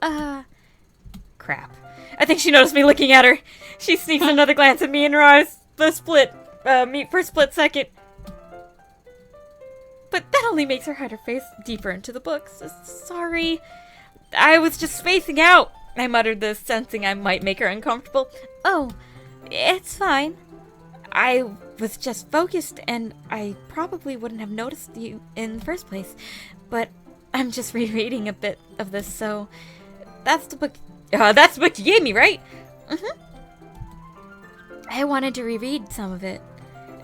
Crap. I think she noticed me looking at her. She sneaks another glance at me and her eyes meet for a split second. But that only makes her hide her face deeper into the books. Sorry. I was just spacing out. I muttered this, sensing I might make her uncomfortable. Oh, it's fine. I was just focused, and I probably wouldn't have noticed you in the first place. But I'm just rereading a bit of this, so... That's the book you gave me, right? Mm-hmm. I wanted to reread some of it.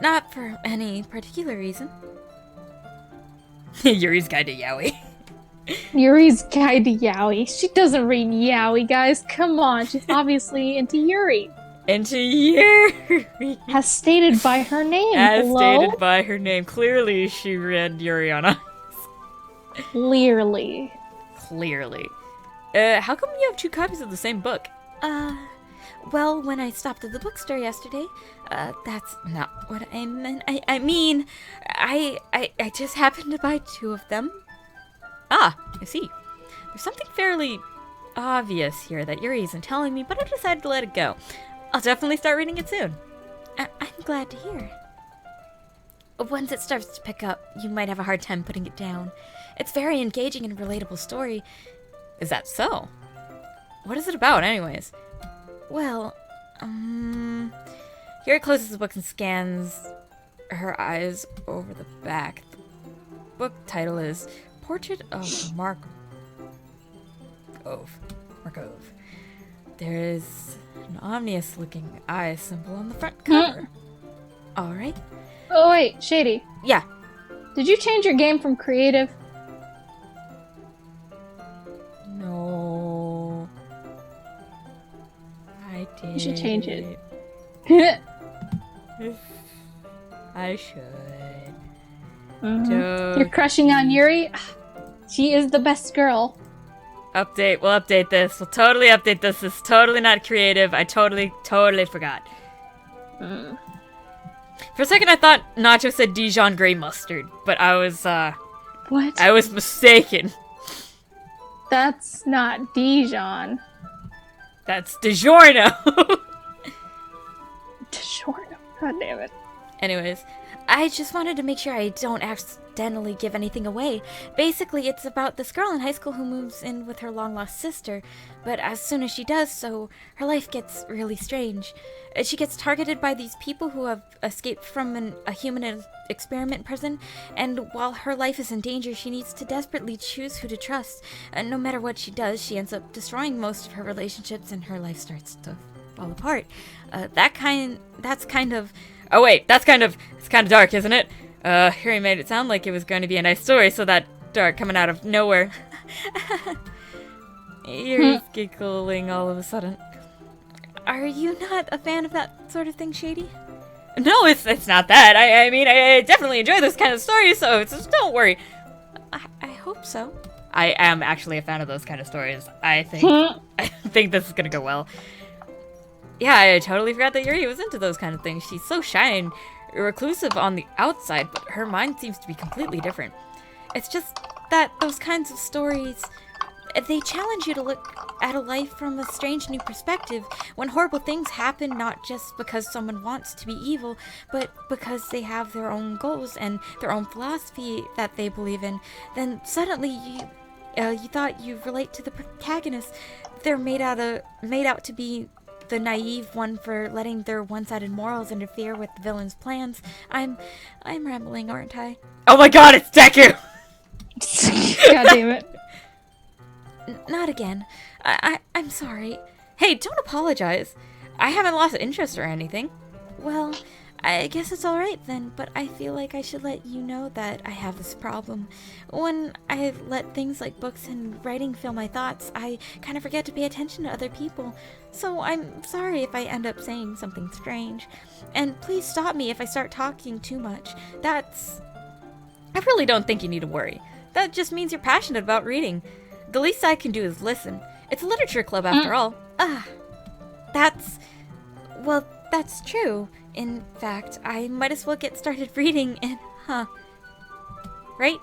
Not for any particular reason. Yuri's Guide to Yaoi. Yuri's Guide to Yaoi. She doesn't read yaoi, guys. Come on, she's obviously into Yuri. Into Yuri. As stated by her name. As Hello? stated by her name. Clearly, she read Yuri on Ice. Clearly. How come you have 2 copies of the same book? Well, when I stopped at the bookstore yesterday, that's not what I meant. I mean, I just happened to buy 2 of them. Ah, I see. There's something fairly obvious here that Yuri isn't telling me, but I decided to let it go. I'll definitely start reading it soon. I'm glad to hear. Once it starts to pick up, you might have a hard time putting it down. It's very engaging and relatable story. Is that so? What is it about, anyways? Well, Yuri closes the book and scans her eyes over the back. The book title is Portrait of Markov. There is an ominous-looking eye symbol on the front cover. Alright. Oh, wait, Shady. Yeah. Did you change your game from creative? No. I did. You should change it. I should. You're crushing on Yuri? She is the best girl. Update. We'll update this. We'll totally update this. This is totally not creative. I totally forgot. For a second, I thought Nacho said Dijon Grey Mustard, but I was, What? I was mistaken. That's not Dijon. That's DiGiorno. DiGiorno. God damn it. Anyways, I just wanted to make sure I don't accidentally give anything away. Basically, it's about this girl in high school who moves in with her long-lost sister, but as soon as she does so, her life gets really strange. She gets targeted by these people who have escaped from a human experiment prison, and while her life is in danger, she needs to desperately choose who to trust. And no matter what she does, she ends up destroying most of her relationships, and her life starts to fall apart. It's kind of dark, isn't it? Harry made it sound like it was going to be a nice story, so that dark coming out of nowhere. You're giggling all of a sudden. Are you not a fan of that sort of thing, Shady? No, it's not that. I mean, I definitely enjoy those kind of stories, so don't worry. I hope so. I am actually a fan of those kind of stories. I think this is gonna go well. Yeah, I totally forgot that Yuri was into those kind of things. She's so shy and reclusive on the outside, but her mind seems to be completely different. It's just that those kinds of stories, they challenge you to look at a life from a strange new perspective. When horrible things happen, not just because someone wants to be evil, but because they have their own goals and their own philosophy that they believe in, then suddenly you thought you relate to the protagonist. They're made out to be the naive one for letting their one-sided morals interfere with the villain's plans. I'm rambling, aren't I? Oh my god, it's Deku! God damn it. Not again. I'm sorry. Hey, don't apologize. I haven't lost interest or anything. Well, I guess it's alright then, but I feel like I should let you know that I have this problem. When I let things like books and writing fill my thoughts, I kind of forget to pay attention to other people. So I'm sorry if I end up saying something strange. And please stop me if I start talking too much. I really don't think you need to worry. That just means you're passionate about reading. The least I can do is listen. It's a literature club after all. That's true. In fact, I might as well get started reading and, right?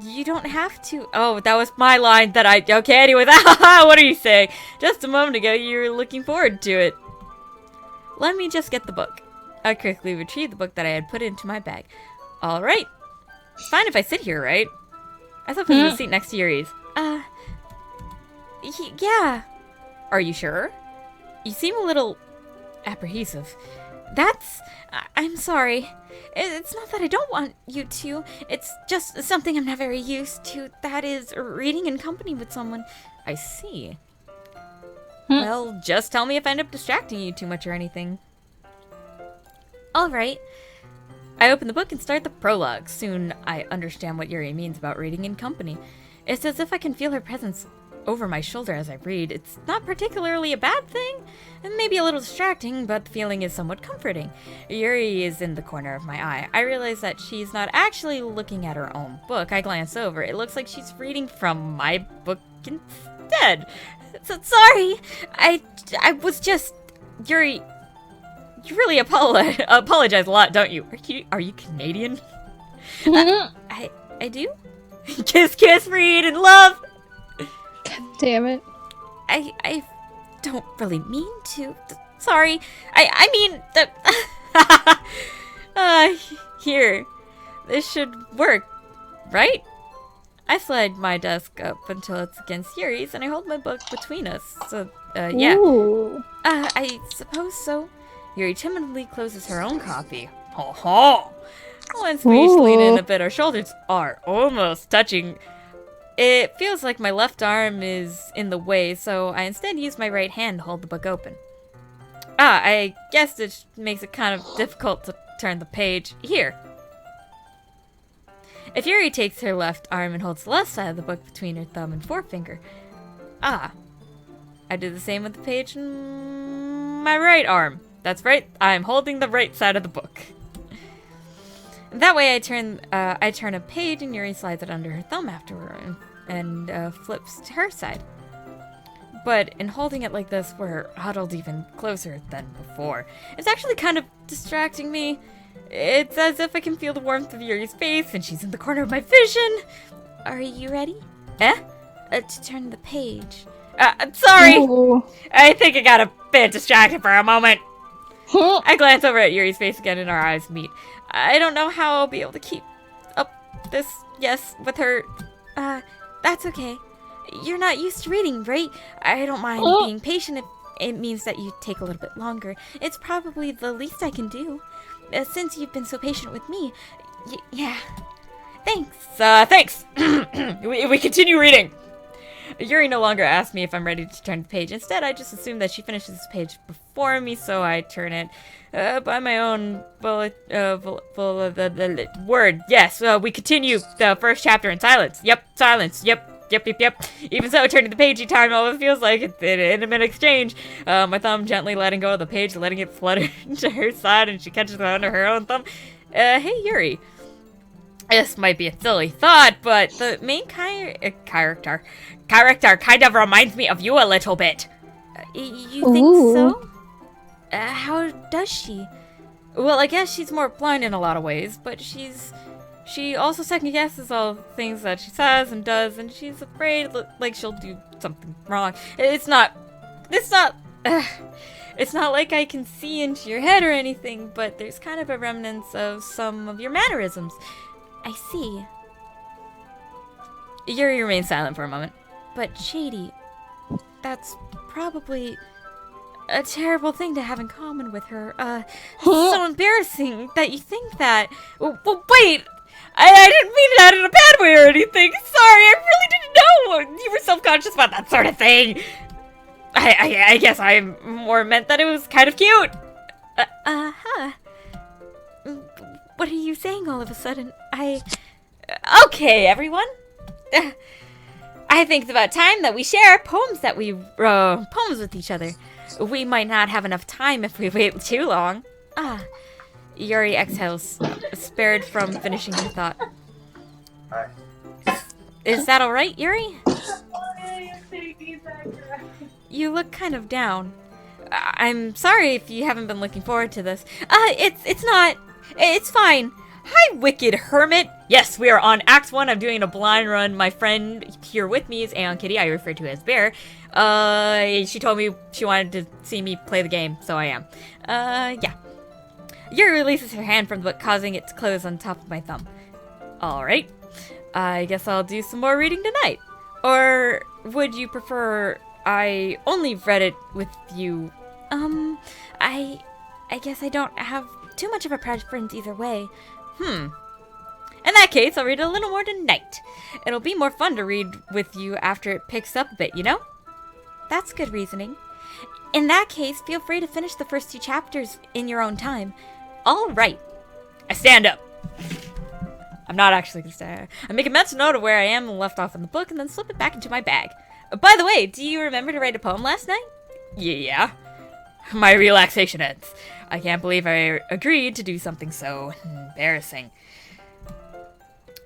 You don't have to. Oh, that was my line that I. Okay, anyways, what are you saying? Just a moment ago, you were looking forward to it. Let me just get the book. I quickly retrieved the book that I had put into my bag. Alright. It's fine if I sit here, right? I thought this was the seat next to Yuri's. Yeah. Are you sure? You seem a little apprehensive. I'm sorry. It's not that I don't want you to. It's just something I'm not very used to. That is, reading in company with someone. I see. Well, just tell me if I end up distracting you too much or anything. Alright. I open the book and start the prologue. Soon I understand what Yuri means about reading in company. It's as if I can feel her presence over my shoulder as I read. It's not particularly a bad thing. It may be a little distracting, but the feeling is somewhat comforting. Yuri is in the corner of my eye. I realize that she's not actually looking at her own book. I glance over. It looks like she's reading from my book instead. So sorry. I was just... Yuri... You really apologize a lot, don't you? Are you Canadian? I do? Kiss, kiss, read, and love! God damn it. I don't really mean to. Sorry. I mean... Here. This should work, right? I slide my desk up until it's against Yuri's, and I hold my book between us. So, yeah. Ooh. I suppose so. Yuri timidly closes her own copy. Ho ho! Once we each lean in a bit, our shoulders are almost touching. It feels like my left arm is in the way, so I instead use my right hand to hold the book open. I guess it makes it kind of difficult to turn the page. Here. If Yuri takes her left arm and holds the left side of the book between her thumb and forefinger. I do the same with the page in my right arm. That's right, I'm holding the right side of the book. That way I turn a page and Yuri slides it under her thumb afterward and flips to her side. But in holding it like this, we're huddled even closer than before. It's actually kind of distracting me. It's as if I can feel the warmth of Yuri's face and she's in the corner of my vision. Are you ready? To turn the page. I'm sorry. Ooh. I think I got a bit distracted for a moment. I glance over at Yuri's face again and our eyes meet. I don't know how I'll be able to keep up this yes with her. That's okay. You're not used to reading, right? I don't mind being patient if it means that you take a little bit longer. It's probably the least I can do. Since you've been so patient with me. Yeah. Thanks. Thanks. we continue reading. Yuri no longer asks me if I'm ready to turn the page. Instead, I just assume that she finishes this page before me, so I turn it by my own word. Yes, we continue the first chapter in silence. Yep, silence. Yep. Even so, turning the page each time almost feels like it's an intimate exchange. My thumb gently letting go of the page, letting it flutter to her side, and she catches it under her own thumb. Hey, Yuri. This might be a silly thought, but the main character kind of reminds me of you a little bit. You think so? How does she? Well, I guess she's more blind in a lot of ways, but she also second guesses all the things that she says and does, and she's afraid like she'll do something wrong. It's not like I can see into your head or anything, but there's kind of a remnants of some of your mannerisms. I see. Yuri remains silent for a moment. But Shady, that's probably a terrible thing to have in common with her. So embarrassing that you think that. Well, wait! I didn't mean that in a bad way or anything. Sorry, I really didn't know you were self-conscious about that sort of thing. I guess I more meant that it was kind of cute. What are you saying all of a sudden? Okay, everyone. I think it's about time that we share poems with each other. We might not have enough time if we wait too long. Yuri exhales, spared from finishing her thought. Is that all right, Yuri? You look kind of down. I'm sorry if you haven't been looking forward to this. It's not. It's fine. Hi, Wicked Hermit! Yes, we are on Act 1. I'm doing a blind run. My friend here with me is AeionKitty, I refer to as Bear. She told me she wanted to see me play the game, so I am. Yeah. Yuri releases her hand from the book, causing it to close on top of my thumb. Alright. I guess I'll do some more reading tonight. Or would you prefer I only read it with you? I guess I don't have too much of a preference either way. In that case, I'll read a little more tonight. It'll be more fun to read with you after it picks up a bit, you know? That's good reasoning. In that case, feel free to finish the first 2 chapters in your own time. Alright. I stand up. I'm not actually gonna stand. I make a mental note of where I am and left off in the book and then slip it back into my bag. By the way, do you remember to write a poem last night? Yeah. My relaxation ends. I can't believe I agreed to do something so embarrassing.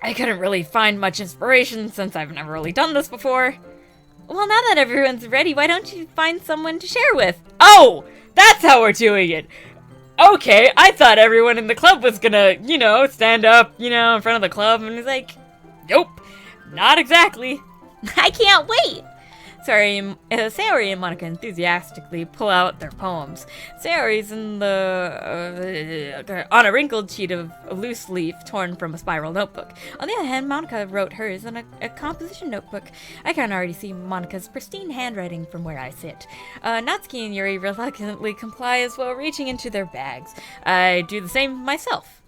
I couldn't really find much inspiration since I've never really done this before. Well, now that everyone's ready, why don't you find someone to share with? Oh! That's how we're doing it! Okay, I thought everyone in the club was gonna, stand up, in front of the club, and it's like, nope, not exactly. I can't wait! Sayori and Monica enthusiastically pull out their poems. Sayori's on a wrinkled sheet of a loose leaf torn from a spiral notebook. On the other hand, Monica wrote hers in a composition notebook. I can already see Monica's pristine handwriting from where I sit. Natsuki and Yuri reluctantly comply as well, reaching into their bags. I do the same myself.